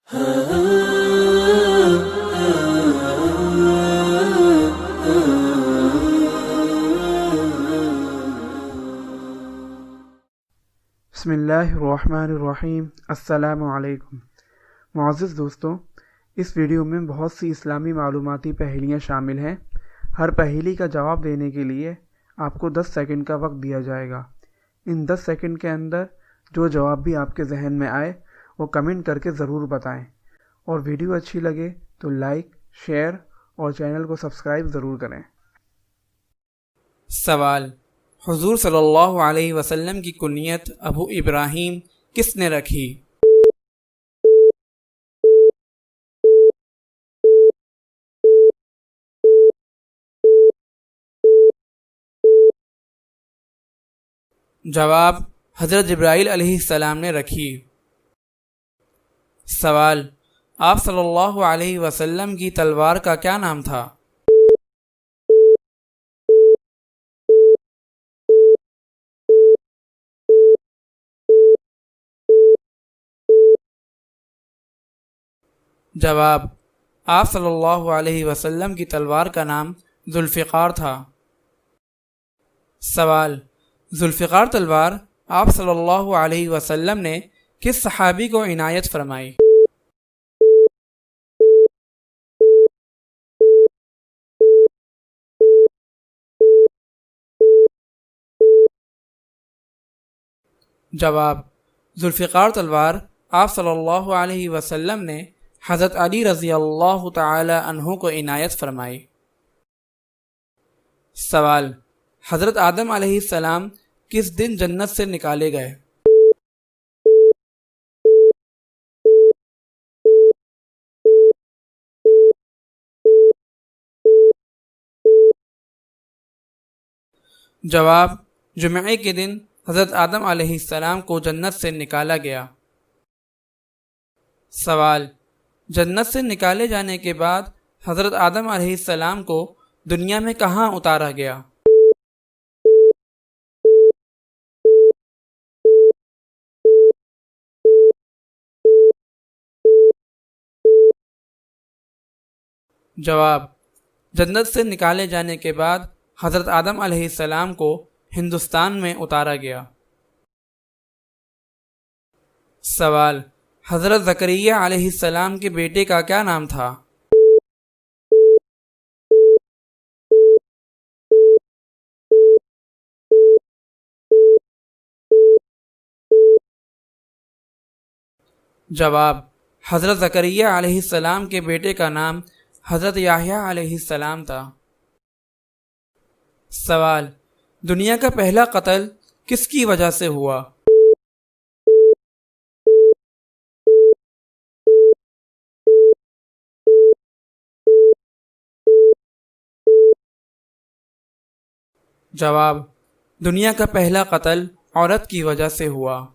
بسم اللہ الرحمن الرحیم۔ السلام علیکم معزز دوستوں، اس ویڈیو میں بہت سی اسلامی معلوماتی پہیلیاں شامل ہیں۔ ہر پہیلی کا جواب دینے کے لیے آپ کو 10 سیکنڈ کا وقت دیا جائے گا۔ ان 10 سیکنڈ کے اندر جو جواب بھی آپ کے ذہن میں آئے وہ کمنٹ کر کے ضرور بتائیں، اور ویڈیو اچھی لگے تو لائک، شیئر اور چینل کو سبسکرائب ضرور کریں۔ سوال: حضور صلی اللہ علیہ وسلم کی کنیت ابو ابراہیم کس نے رکھی؟ جواب: حضرت جبرائیل علیہ السلام نے رکھی۔ سوال: آپ صلی اللہ علیہ وسلم کی تلوار کا کیا نام تھا؟ جواب: آپ صلی اللہ علیہ وسلم کی تلوار کا نام ذوالفقار تھا۔ سوال: ذوالفقار تلوار آپ صلی اللہ علیہ وسلم نے کس صحابی کو عنایت فرمائی؟ جواب: ذوالفقار تلوار آپ صلی اللہ علیہ وسلم نے حضرت علی رضی اللہ تعالی عنہ کو عنایت فرمائی۔ سوال: حضرت آدم علیہ السلام کس دن جنت سے نکالے گئے؟ جواب: جمعے کے دن حضرت آدم علیہ السلام کو جنت سے نکالا گیا۔ سوال: جنت سے نکالے جانے کے بعد حضرت آدم علیہ السلام کو دنیا میں کہاں اتارا گیا؟ جواب: جنت سے نکالے جانے کے بعد حضرت آدم علیہ السلام کو ہندوستان میں اتارا گیا۔ سوال: حضرت زکریا علیہ السلام کے بیٹے کا کیا نام تھا؟ جواب: حضرت زکریا علیہ السلام کے بیٹے کا نام حضرت یحییٰ علیہ السلام تھا۔ سوال: دنیا کا پہلا قتل کس کی وجہ سے ہوا؟ جواب: دنیا کا پہلا قتل عورت کی وجہ سے ہوا۔